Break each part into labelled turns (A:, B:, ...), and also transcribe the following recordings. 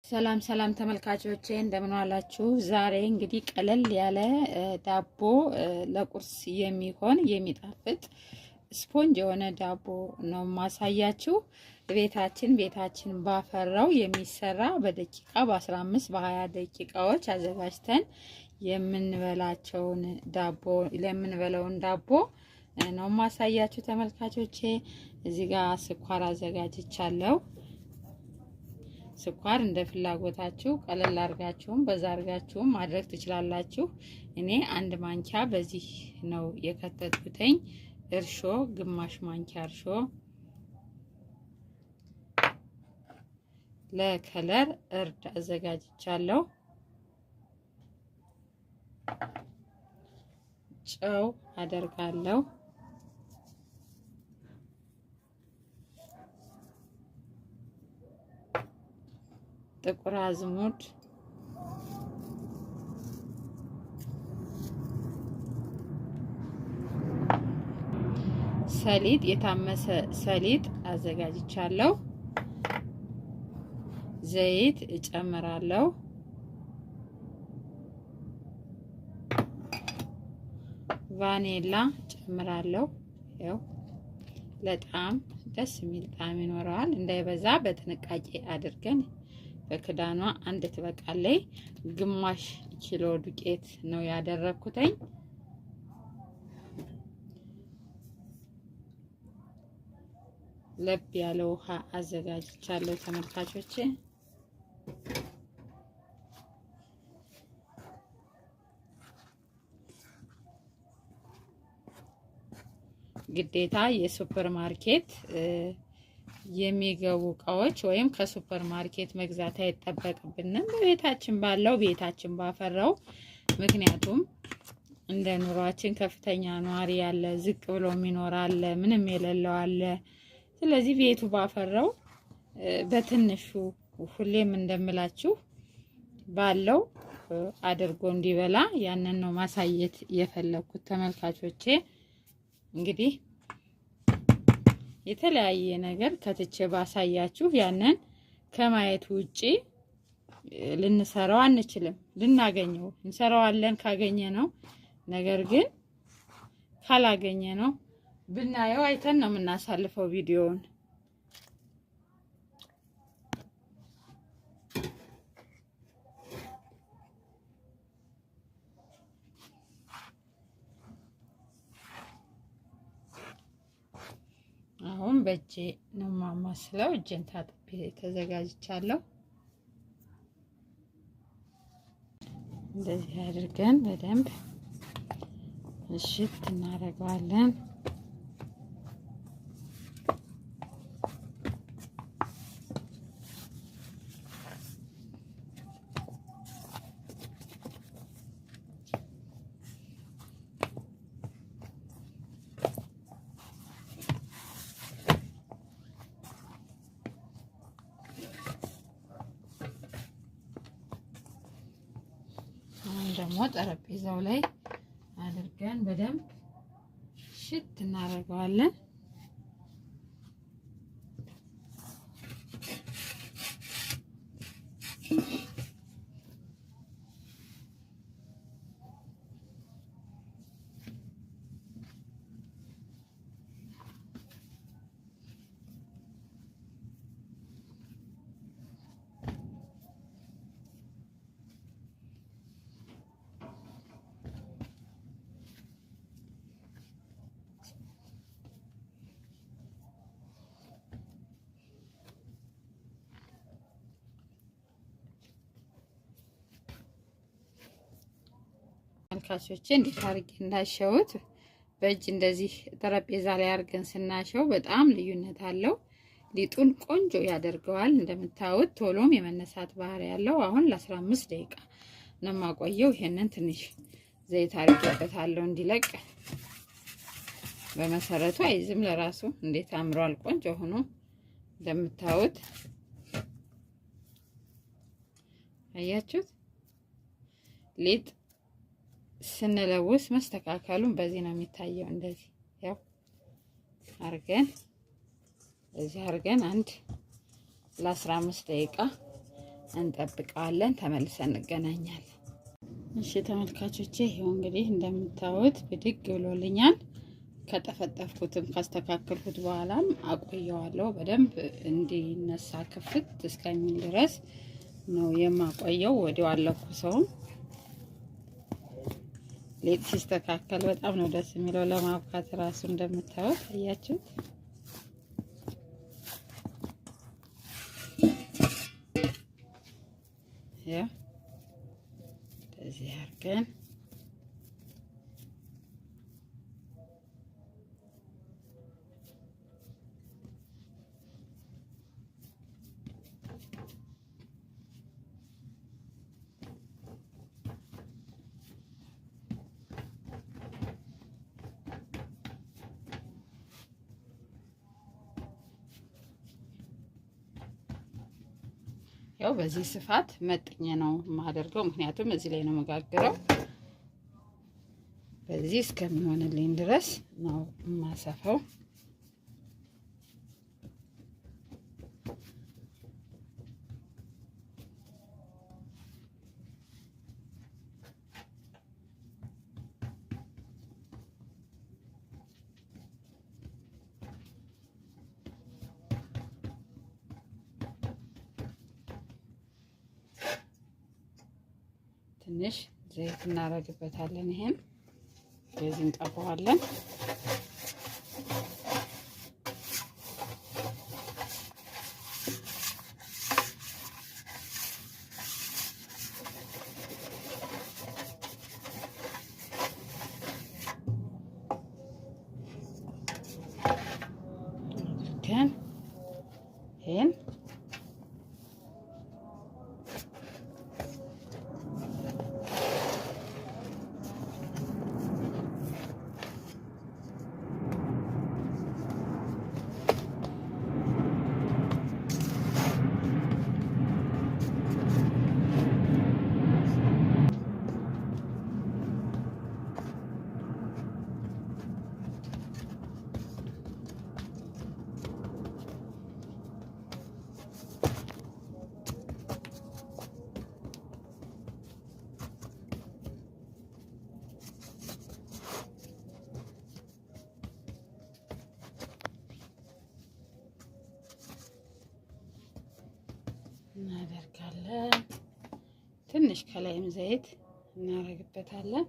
A: ሰላም ሰላም ተመልካቾቼ እንደምን ዋላችሁ? ዛሬ እንግዲህ ቀለል ያለ ዳቦ ለቁርስ የሚሆን የሚጣፍጥ ስፖንጅ የሆነ ዳቦ ነው ማሳያችሁ። ቤታችን ባፈራው የሚሰራ በደቂቃ በ15 በ20 ደቂቃዎች አዘጋጅተን የምንበላውን ዳቦ ነው ማሳያችሁ ተመልካቾቼ። እዚህ ጋር ስኳር አዘጋጅቻለሁ። ስኳር እንደ ፍላጎታችሁ ቀለል አርጋችሁም በዛ አርጋችሁም ማድረግ ትችላላችሁ። እኔ አንድ ማንኪያ በዚህ ነው የከተትኩትኝ። እርሾ ግማሽ ማንኪያ እርሾ፣ ለከለር እርድ አዘጋጅቻለሁ። ጨው አደርጋለሁ። ጥቁር አዝሙድ፣ ሰሊጥ የታመሰ ሰሊጥ አዘጋጅቻለሁ። ዘይት እጨምራለሁ። ቫኒላ እጨምራለሁ። ያው ለጣም ደስ የሚል ጣዕም ይኖረዋል። እንዳይበዛ በጥንቃቄ አድርገን በክዳኗ አንድ ትበቃለች። ግማሽ ኪሎ ዱቄት ነው ያደረኩትኝ። ለብ ያለ ውሃ አዘጋጅቻለሁ ተመልካቾቼ። ግዴታ የሱፐር ማርኬት የሚገቡ እቃዎች ወይም ከሱፐር ማርኬት መግዛት አይጠበቅብንም። ቤታችን ባፈራው። ምክንያቱም እንደ ኑሯችን ከፍተኛ ኗሪ ያለ፣ ዝቅ ብሎ የሚኖር አለ፣ ምንም የሌለው አለ። ስለዚህ ቤቱ ባፈራው በትንሹ ሁሌም እንደምላችሁ ባለው አድርጎ እንዲበላ ያንን ነው ማሳየት የፈለኩት ተመልካቾቼ። እንግዲህ የተለያየ ነገር ከትቼ ባሳያችሁ ያንን ከማየት ውጪ ልንሰራው አንችልም። ልናገኘው እንሰራዋለን ካገኘ ነው። ነገር ግን ካላገኘ ነው ብናየው አይተን ነው የምናሳልፈው ቪዲዮውን። አሁን በእጄ ነው ማማስለው። እጄን ታጥቤ ተዘጋጅቻለሁ። እንደዚህ አድርገን በደንብ እሽት እናደርገዋለን። ደግሞ ጠረጴዛው ላይ አድርገን በደንብ ሽት እናደርገዋለን። ተመልካቾቼ እንዴት አድርጌ እንዳሸሁት በእጅ እንደዚህ ጠረጴዛ ላይ አድርገን ስናሸው በጣም ልዩነት አለው። ሊጡን ቆንጆ ያደርገዋል። እንደምታዩት ቶሎም የመነሳት ባህሪ ያለው። አሁን ለ15 ደቂቃ ነው የማቆየው። ይሄንን ትንሽ ዘይት አድርጌበታለሁ እንዲለቅ። በመሰረቱ አይዝም ለራሱ እንዴት አምሯል! ቆንጆ ሆኖ እንደምታዩት አያችሁት። ሊጥ ስንለውስ መስተካከሉን በዚህ ነው የሚታየው። እንደዚህ ያው አርገን አንድ ለ15 ደቂቃ እንጠብቀዋለን። ተመልሰን እንገናኛለን። እሺ ተመልካቾቼ ይሄው እንግዲህ እንደምታዩት ብድግ ብሎልኛል። ከጠፈጠፍኩትም ካስተካከልኩት በኋላም አቆየዋለሁ። በደንብ እንዲነሳ ክፍት እስከሚል ድረስ ነው የማቆየው። ወዲያው አለኩሰውም። ሊጥ ሲስተካከል በጣም ነው ደስ የሚለው ለማብካት ራሱ እንደምታዩት አያችሁት። ያ እንደዚህ አድርገን ያው በዚህ ስፋት መጥኜ ነው የማደርገው፣ ምክንያቱም እዚህ ላይ ነው መጋገረው። በዚህ እስከሚሆንልኝ ድረስ ነው የማሰፋው። ትንሽ ዘይት እናደርግበታለን። ይሄን በዚህ እንቀባዋለን። ይሄን እናደርጋለን። ትንሽ ከላይም ዘይት እናደርግበታለን።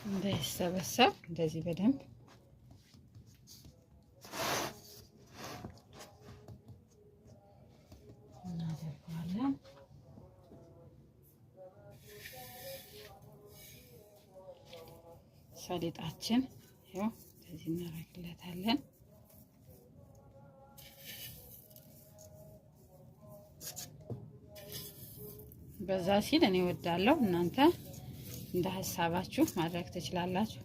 A: እንዳይሰበሰብ እንደዚህ በደንብ እናደርገዋለን። ሰሊጣችን ያው እንደዚህ እናደርግለታለን። በዛ ሲል እኔ እወዳለሁ። እናንተ እንደ ሀሳባችሁ ማድረግ ትችላላችሁ።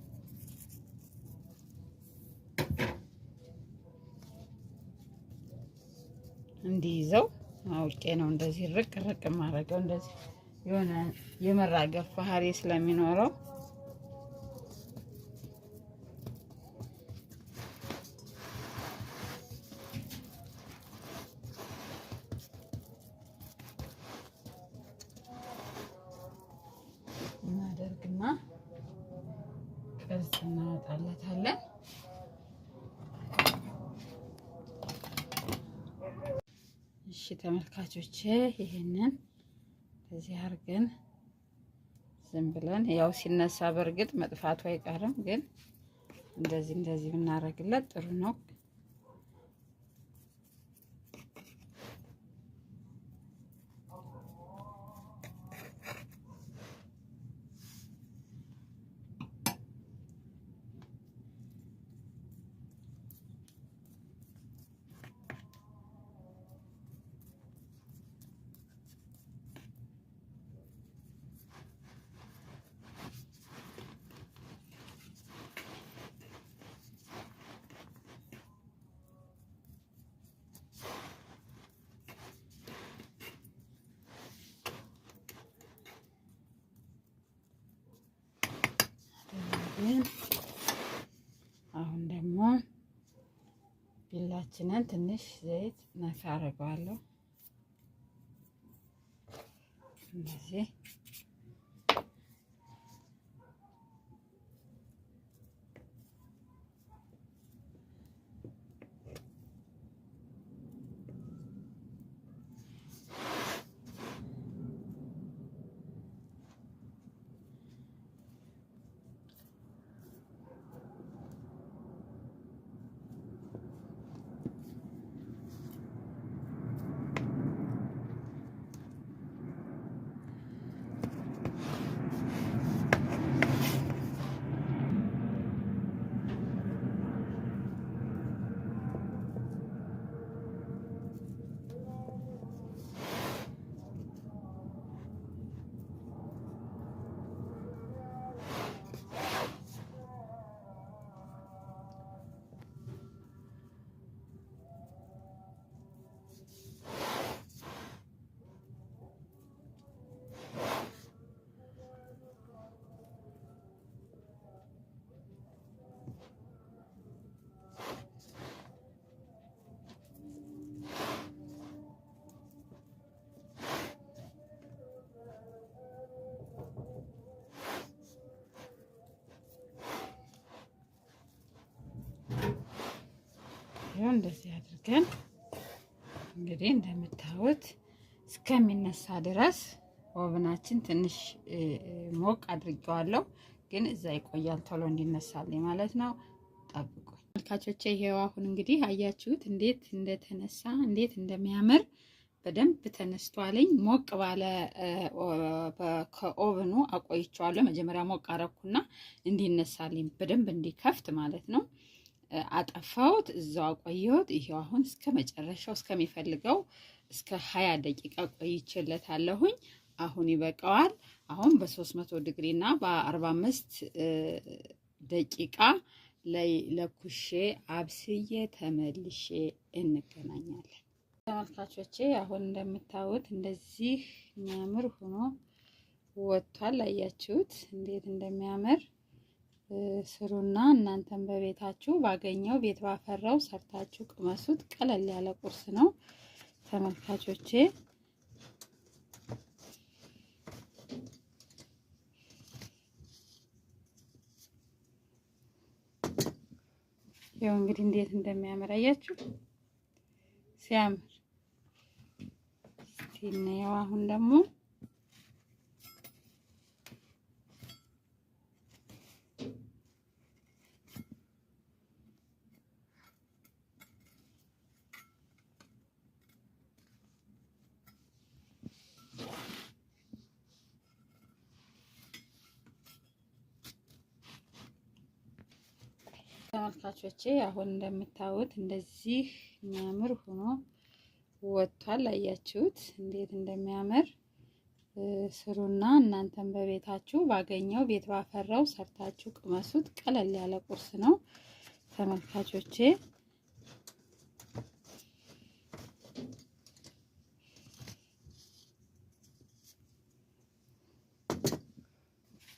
A: እንዲይዘው አውቄ ነው እንደዚህ ርቅ ርቅ ማድረገው። እንደዚህ የሆነ የመራገፍ ባህሪ ስለሚኖረው እናደርግና ቅርጽ እናወጣለታለን። እሺ ተመልካቾቼ ይሄንን በዚህ አድርገን ዝም ብለን ያው ሲነሳ በርግጥ መጥፋቱ አይቀርም፣ ግን እንደዚህ ብናደርግለት ጥሩ ነው። ቢላችንን ትንሽ ዘይት ነካ አደርገዋለሁ። እንደዚህ ይሄው እንደዚህ አድርገን እንግዲህ እንደምታዩት እስከሚነሳ ድረስ ኦቭናችን ትንሽ ሞቅ አድርጌዋለሁ፣ ግን እዛ ይቆያል ቶሎ እንዲነሳልኝ ማለት ነው። ጠብቁ ተመልካቾቼ። ይሄው አሁን እንግዲህ አያችሁት እንዴት እንደተነሳ እንዴት እንደሚያምር በደንብ ተነስቷልኝ። ሞቅ ባለ ከኦቭኑ አቆይቼዋለሁ። መጀመሪያ ሞቅ አረኩና እንዲነሳልኝ በደንብ እንዲከፍት ማለት ነው። አጠፋሁት፣ እዛው አቆየሁት። ይሄው አሁን እስከ መጨረሻው እስከሚፈልገው እስከ 20 ደቂቃ ቆይቼለታለሁኝ። አሁን ይበቃዋል። አሁን በ300 ዲግሪ እና በ45 ደቂቃ ላይ ለኩሼ አብስዬ ተመልሼ እንገናኛለን። ተመልካቾቼ አሁን እንደምታዩት እንደዚህ የሚያምር ሆኖ ወጥቷል። አያችሁት እንዴት እንደሚያምር። ስሩና እናንተም በቤታችሁ ባገኘው ቤት ባፈራው ሰርታችሁ ቅመሱት። ቀለል ያለ ቁርስ ነው ተመልካቾቼ። ይኸው እንግዲህ እንዴት እንደሚያምር አያችሁ፣ ሲያምር። እስቲ እንየው አሁን ደግሞ ተመልካቾቼ አሁን እንደምታዩት እንደዚህ የሚያምር ሆኖ ወጥቷል። አያችሁት እንዴት እንደሚያምር። ስሩና እናንተም በቤታችሁ ባገኘው ቤት ባፈራው ሰርታችሁ ቅመሱት። ቀለል ያለ ቁርስ ነው ተመልካቾቼ።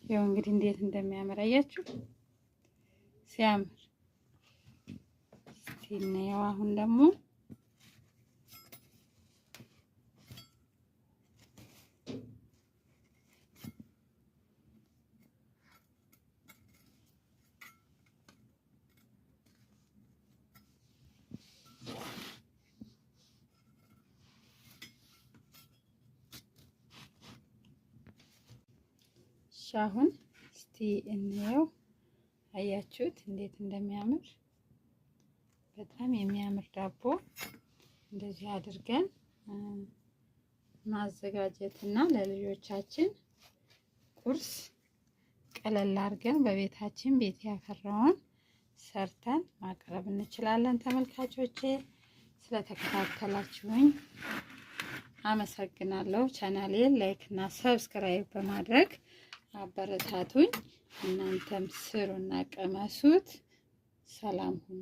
A: ይኸው እንግዲህ እንዴት እንደሚያምር አያችሁ፣ ሲያምር። እስቲ እንየው አሁን ደግሞ አሁን እስቲ እንየው። አያችሁት እንዴት እንደሚያምር። በጣም የሚያምር ዳቦ እንደዚህ አድርገን ማዘጋጀትና ለልጆቻችን ቁርስ ቀለል አድርገን በቤታችን ቤት ያፈራውን ሰርተን ማቅረብ እንችላለን። ተመልካቾቼ ስለተከታተላችሁኝ አመሰግናለሁ። ቻናሌን ላይክ እና ሰብስክራይብ በማድረግ አበረታቱኝ። እናንተም ስሩና ቀመሱት። ሰላም ሁኑ።